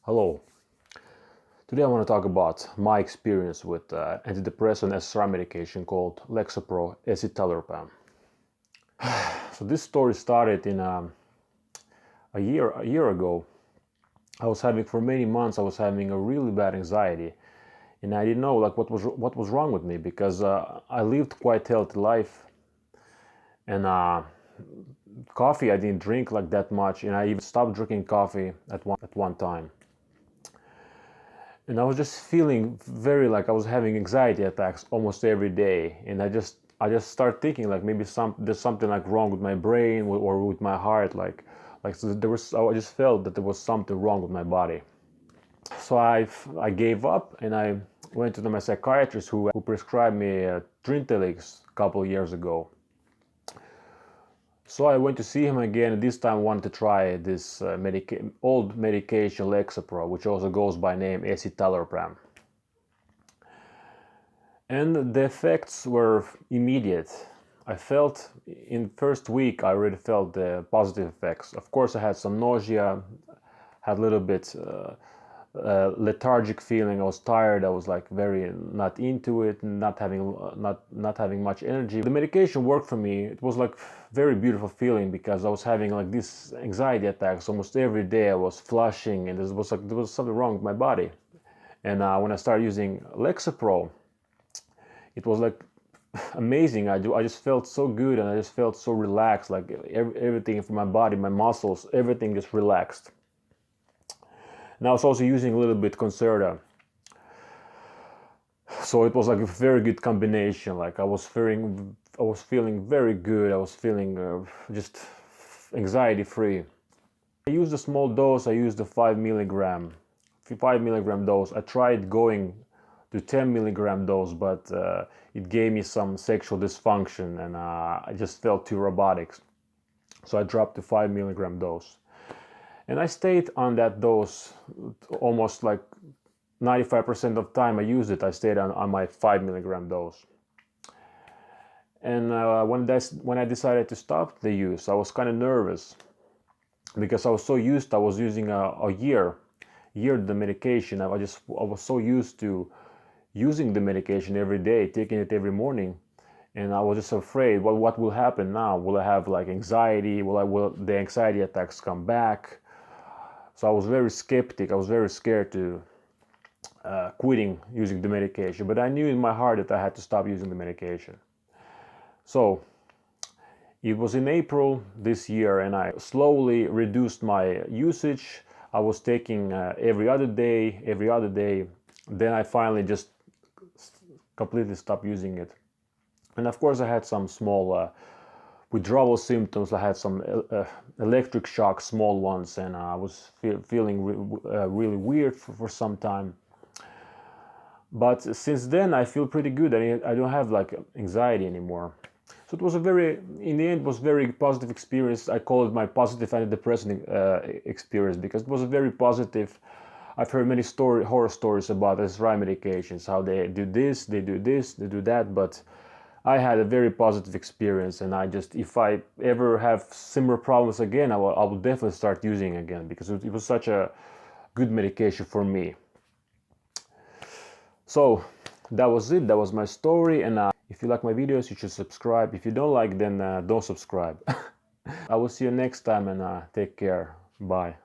Hello. Today I want to talk about my experience with antidepressant SSRI medication called Lexapro Escitalopram. So this story started in a year ago. For many months I was having a really bad anxiety, and I didn't know like what was wrong with me, because I lived quite healthy life, and coffee I didn't drink like that much, and I even stopped drinking coffee at one time. And I was just feeling very like I was having anxiety attacks almost every day, and I just started thinking like maybe there's something like wrong with my brain or with my heart, so I just felt that there was something wrong with my body. So I gave up, and I went to my psychiatrist who prescribed me Trintelix a couple of years ago. So I went to see him again, and this time I wanted to try this old medication Lexapro, which also goes by name Escitalopram. And the effects were immediate. I felt in first week I already felt the positive effects. Of course I had some nausea, had a little bit lethargic feeling. I was tired. I was like very not into it, not having much energy. The medication worked for me. It was like very beautiful feeling, because I was having like these anxiety attacks almost every day. I was flushing, and there was something wrong with my body. And when I started using Lexapro, it was like amazing. I just felt so good, and I just felt so relaxed. Like everything from my body, my muscles, everything just relaxed. And I was also using a little bit Concerta, so it was like a very good combination. Like I was feeling very good. I was feeling just anxiety free. I used a small dose. I used a 5 milligram dose. I tried going to 10 milligram dose, but it gave me some sexual dysfunction, and I just felt too robotic. So I dropped to 5 milligram dose. And I stayed on that dose almost like 95% of the time I used it. I stayed on my 5 milligram dose. And when I decided to stop the use, I was kind of nervous, because I was using a year the medication. I was so used to using the medication every day, taking it every morning. And I was just afraid, what will happen now? Will I have like anxiety? Will the anxiety attacks come back? So I was very skeptic. I was very scared to quitting using the medication, but I knew in my heart that I had to stop using the medication. So it was in April this year, and I slowly reduced my usage. I was taking every other day. Then I finally just completely stopped using it. And of course I had some small withdrawal symptoms. I had some electric shock, small ones, and I was feeling really weird for some time. But since then I feel pretty good. I don't have like anxiety anymore. So it was in the end, it was very positive experience. I call it my positive antidepressant experience, because it was a very positive. I've heard many horror stories about SSRI medications, how they do this, they do that, but I had a very positive experience, and if I ever have similar problems again, I will definitely start using again, because it was such a good medication for me. So that was it. That was my story, and if you like my videos, you should subscribe. If you don't like, then don't subscribe. I will see you next time, and take care. Bye.